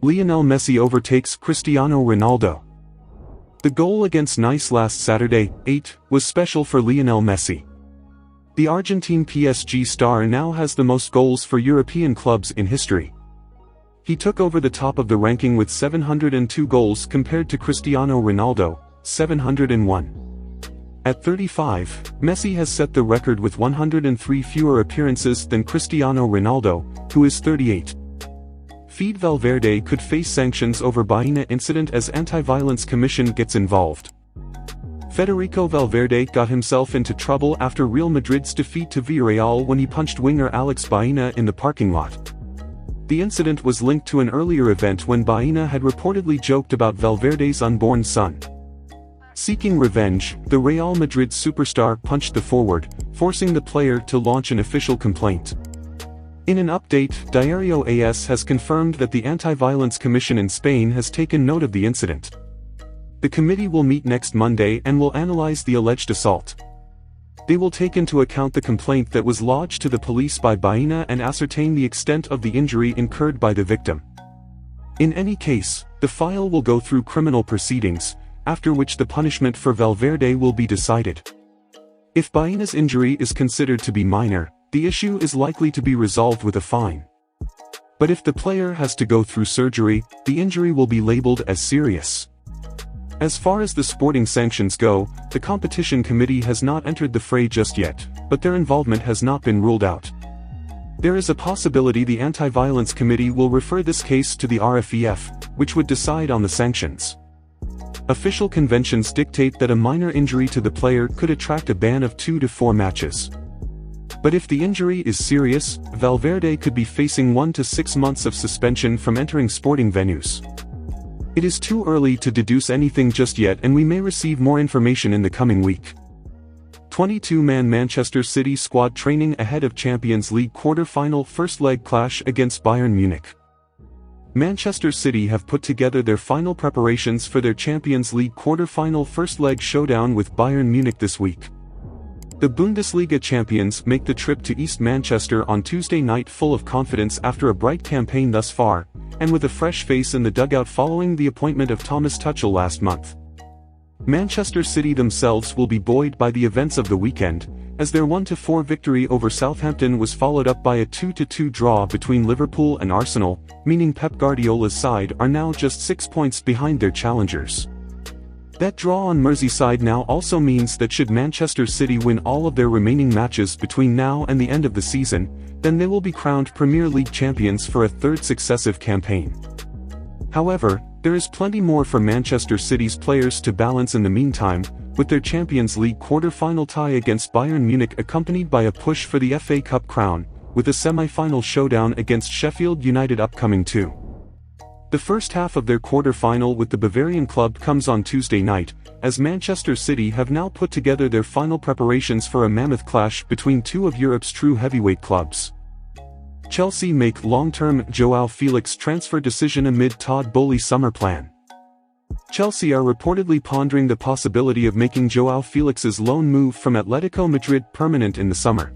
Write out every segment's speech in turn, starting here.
Lionel Messi overtakes Cristiano Ronaldo. The goal against Nice last Saturday, 8, was special for Lionel Messi. The Argentine PSG star now has the most goals for European clubs in history. He took over the top of the ranking with 702 goals compared to Cristiano Ronaldo, 701. At 35, Messi has set the record with 103 fewer appearances than Cristiano Ronaldo, who is 38. Valverde could face sanctions over Baena incident as Anti-Violence Commission gets involved. Federico Valverde got himself into trouble after Real Madrid's defeat to Villarreal when he punched winger Alex Baena in the parking lot. The incident was linked to an earlier event when Baena had reportedly joked about Valverde's unborn son. Seeking revenge, the Real Madrid superstar punched the forward, forcing the player to launch an official complaint. In an update, Diario AS has confirmed that the Anti-Violence Commission in Spain has taken note of the incident. The committee will meet next Monday and will analyze the alleged assault. They will take into account the complaint that was lodged to the police by Baena and ascertain the extent of the injury incurred by the victim. In any case, the file will go through criminal proceedings, after which the punishment for Valverde will be decided. If Baena's injury is considered to be minor, the issue is likely to be resolved with a fine. But if the player has to go through surgery, the injury will be labeled as serious. As far as the sporting sanctions go, the competition committee has not entered the fray just yet, but their involvement has not been ruled out. There is a possibility the Anti-Violence Committee will refer this case to the RFEF, which would decide on the sanctions. Official conventions dictate that a minor injury to the player could attract a ban of 2 to 4 matches. But if the injury is serious, Valverde could be facing 1 to 6 months of suspension from entering sporting venues. It is too early to deduce anything just yet, and we may receive more information in the coming week. 22-man Manchester City squad training ahead of Champions League quarter-final first-leg clash against Bayern Munich. Manchester City have put together their final preparations for their Champions League quarter-final first-leg showdown with Bayern Munich this week. The Bundesliga champions make the trip to East Manchester on Tuesday night full of confidence after a bright campaign thus far, and with a fresh face in the dugout following the appointment of Thomas Tuchel last month. Manchester City themselves will be buoyed by the events of the weekend, as their 1-4 victory over Southampton was followed up by a 2-2 draw between Liverpool and Arsenal, meaning Pep Guardiola's side are now just 6 points behind their challengers. That draw on Merseyside now also means that should Manchester City win all of their remaining matches between now and the end of the season, then they will be crowned Premier League champions for a third successive campaign. However, there is plenty more for Manchester City's players to balance in the meantime, with their Champions League quarter-final tie against Bayern Munich accompanied by a push for the FA Cup crown, with a semi-final showdown against Sheffield United upcoming too. The first half of their quarter-final with the Bavarian club comes on Tuesday night, as Manchester City have now put together their final preparations for a mammoth clash between two of Europe's true heavyweight clubs. Chelsea make long-term Joao Felix transfer decision amid Todd Boehly summer plan. Chelsea are reportedly pondering the possibility of making Joao Felix's loan move from Atletico Madrid permanent in the summer.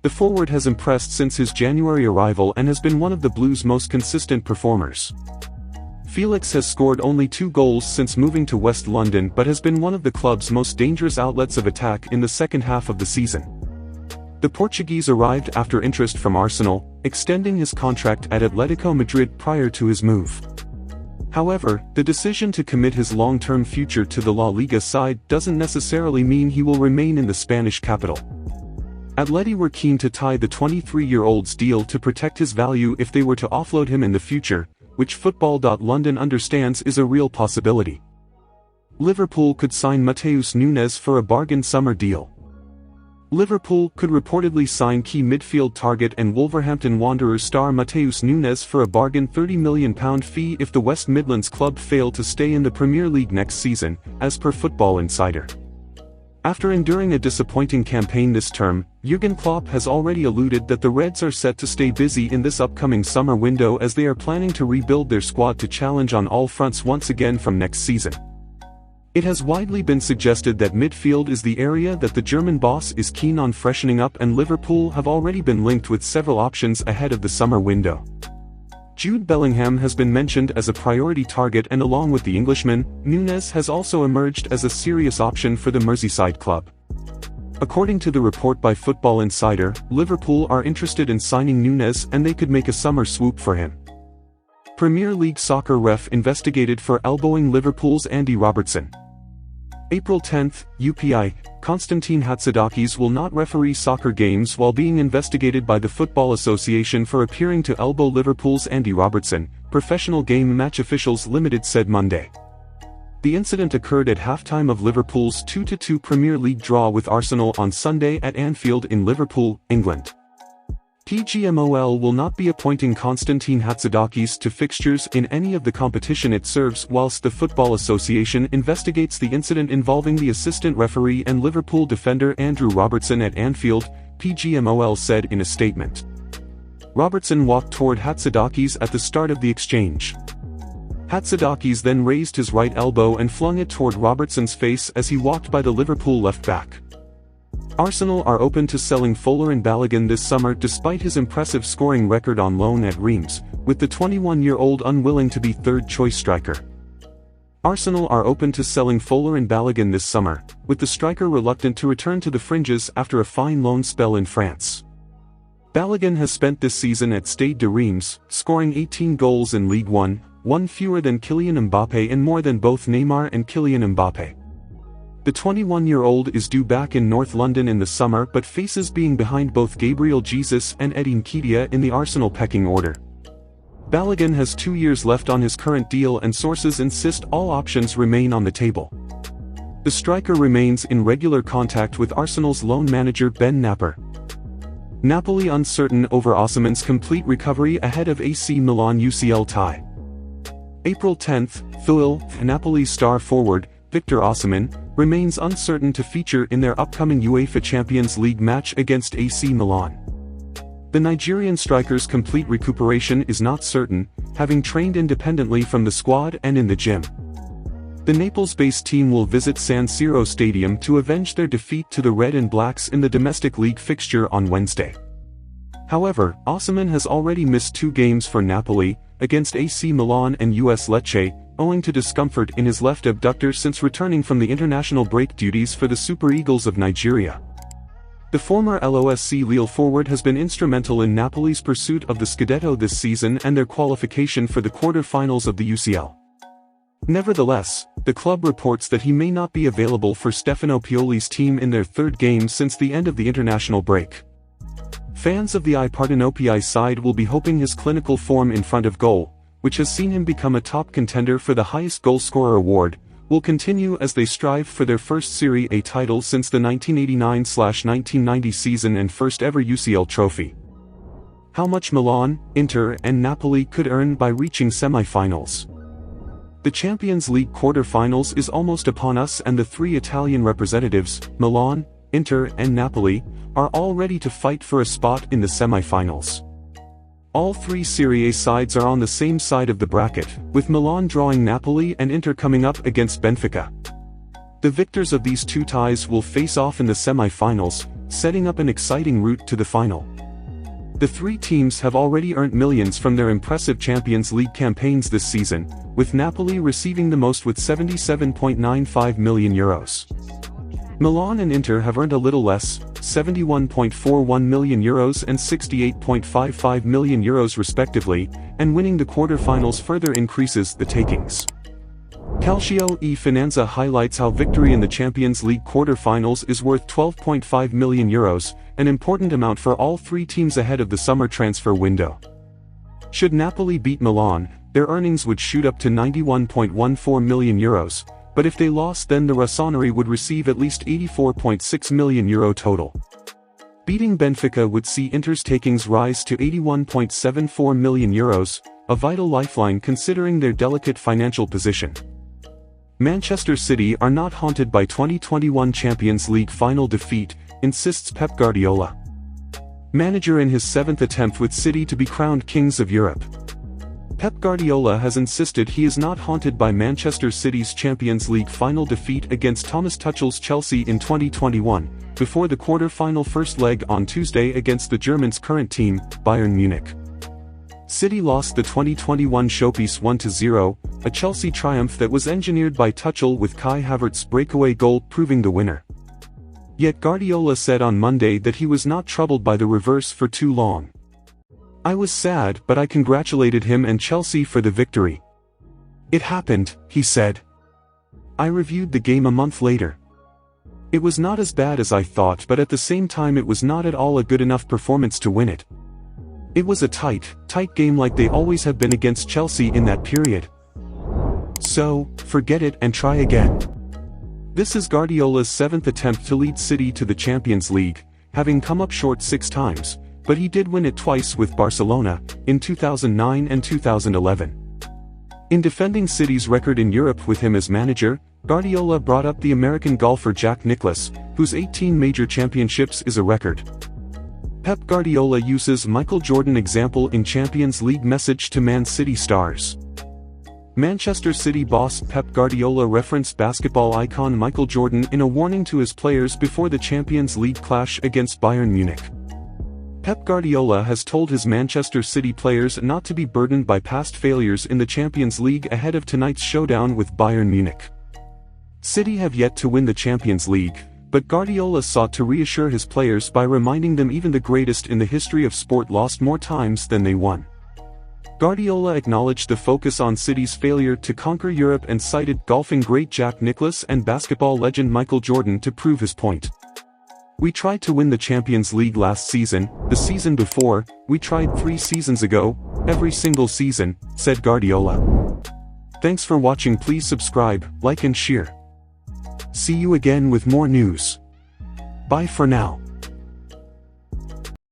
The forward has impressed since his January arrival and has been one of the Blues' most consistent performers. Felix has scored only 2 goals since moving to West London but has been one of the club's most dangerous outlets of attack in the second half of the season. The Portuguese arrived after interest from Arsenal, extending his contract at Atletico Madrid prior to his move. However, the decision to commit his long-term future to the La Liga side doesn't necessarily mean he will remain in the Spanish capital. Atleti were keen to tie the 23-year-old's deal to protect his value if they were to offload him in the future, which football.London understands is a real possibility. Liverpool could sign Matheus Nunes for a bargain summer deal. Liverpool could reportedly sign key midfield target and Wolverhampton Wanderers star Matheus Nunes for a bargain £30 million fee if the West Midlands club fail to stay in the Premier League next season, as per Football Insider. After enduring a disappointing campaign this term, Jurgen Klopp has already alluded that the Reds are set to stay busy in this upcoming summer window as they are planning to rebuild their squad to challenge on all fronts once again from next season. It has widely been suggested that midfield is the area that the German boss is keen on freshening up, and Liverpool have already been linked with several options ahead of the summer window. Jude Bellingham has been mentioned as a priority target, and along with the Englishman, Núñez has also emerged as a serious option for the Merseyside club. According to the report by Football Insider, Liverpool are interested in signing Núñez and they could make a summer swoop for him. Premier League soccer ref investigated for elbowing Liverpool's Andy Robertson. April 10, UPI, Konstantin Hatzidakis will not referee soccer games while being investigated by the Football Association for appearing to elbow Liverpool's Andy Robertson, Professional Game Match Officials Limited said Monday. The incident occurred at halftime of Liverpool's 2-2 Premier League draw with Arsenal on Sunday at Anfield in Liverpool, England. PGMOL will not be appointing Konstantin Hatzidakis to fixtures in any of the competition it serves whilst the Football Association investigates the incident involving the assistant referee and Liverpool defender Andrew Robertson at Anfield, PGMOL said in a statement. Robertson walked toward Hatzidakis at the start of the exchange. Hatzidakis then raised his right elbow and flung it toward Robertson's face as he walked by the Liverpool left-back. Arsenal are open to selling Folarin Balogun this summer despite his impressive scoring record on loan at Reims, with the 21-year-old unwilling to be third-choice striker. Arsenal are open to selling Folarin Balogun this summer, with the striker reluctant to return to the fringes after a fine loan spell in France. Balogun has spent this season at Stade de Reims, scoring 18 goals in Ligue 1, one fewer than Kylian Mbappé and more than both Neymar and Kylian Mbappé. The 21-year-old is due back in North London in the summer but faces being behind both Gabriel Jesus and Eddie Nketiah in the Arsenal pecking order. Balogun has 2 years left on his current deal and sources insist all options remain on the table. The striker remains in regular contact with Arsenal's loan manager Ben Napper. Napoli uncertain over Osimhen's complete recovery ahead of AC Milan UCL tie. April 10, Napoli's star forward, Victor Osimhen, remains uncertain to feature in their upcoming UEFA Champions League match against AC Milan. The Nigerian striker's complete recuperation is not certain, having trained independently from the squad and in the gym. The Naples-based team will visit San Siro Stadium to avenge their defeat to the Red and Blacks in the domestic league fixture on Wednesday. However, Osimhen has already missed 2 games for Napoli, against AC Milan and US Lecce, owing to discomfort in his left abductor since returning from the international break duties for the Super Eagles of Nigeria. The former LOSC Lille forward has been instrumental in Napoli's pursuit of the Scudetto this season and their qualification for the quarter-finals of the UCL. Nevertheless, the club reports that he may not be available for Stefano Pioli's team in their 3rd game since the end of the international break. Fans of the Partenopei side will be hoping his clinical form in front of goal, which has seen him become a top contender for the highest goalscorer award, will continue as they strive for their first Serie A title since the 1989-1990 season and first ever UCL trophy. How much Milan, Inter and Napoli could earn by reaching semi-finals? The Champions League quarter-finals is almost upon us and the 3 Italian representatives, Milan, Inter and Napoli, are all ready to fight for a spot in the semi-finals. All 3 Serie A sides are on the same side of the bracket, with Milan drawing Napoli and Inter coming up against Benfica. The victors of these 2 ties will face off in the semi-finals, setting up an exciting route to the final. The 3 teams have already earned millions from their impressive Champions League campaigns this season, with Napoli receiving the most with €77.95 million. Milan and Inter have earned a little less, €71.41 million and €68.55 million respectively, and winning the quarter-finals further increases the takings. Calcio e Finanza highlights how victory in the Champions League quarter-finals is worth €12.5 million, an important amount for all 3 teams ahead of the summer transfer window. Should Napoli beat Milan, their earnings would shoot up to €91.14 million, but if they lost then the Rossoneri would receive at least €84.6 million total. Beating Benfica would see Inter's takings rise to €81.74 million, a vital lifeline considering their delicate financial position. Manchester City are not haunted by 2021 Champions League final defeat, insists Pep Guardiola. Manager in his 7th attempt with City to be crowned kings of Europe. Pep Guardiola has insisted he is not haunted by Manchester City's Champions League final defeat against Thomas Tuchel's Chelsea in 2021, before the quarter-final first leg on Tuesday against the Germans' current team, Bayern Munich. City lost the 2021 showpiece 1-0, a Chelsea triumph that was engineered by Tuchel with Kai Havertz's breakaway goal proving the winner. Yet Guardiola said on Monday that he was not troubled by the reverse for too long. "I was sad, but I congratulated him and Chelsea for the victory. It happened," he said. "I reviewed the game a month later. It was not as bad as I thought, but at the same time it was not at all a good enough performance to win it. It was a tight game like they always have been against Chelsea in that period. So, forget it and try again." This is Guardiola's 7th attempt to lead City to the Champions League, having come up short 6 times, but he did win it twice with Barcelona, in 2009 and 2011. In defending City's record in Europe with him as manager, Guardiola brought up the American golfer Jack Nicklaus, whose 18 major championships is a record. Pep Guardiola uses Michael Jordan example in Champions League message to Man City stars. Manchester City boss Pep Guardiola referenced basketball icon Michael Jordan in a warning to his players before the Champions League clash against Bayern Munich. Pep Guardiola has told his Manchester City players not to be burdened by past failures in the Champions League ahead of tonight's showdown with Bayern Munich. City have yet to win the Champions League, but Guardiola sought to reassure his players by reminding them even the greatest in the history of sport lost more times than they won. Guardiola acknowledged the focus on City's failure to conquer Europe and cited golfing great Jack Nicklaus and basketball legend Michael Jordan to prove his point. "We tried to win the Champions League last season, the season before, we tried 3 seasons ago, every single season," said Guardiola. Thanks for watching. Please subscribe, like and share. See you again with more news. Bye for now.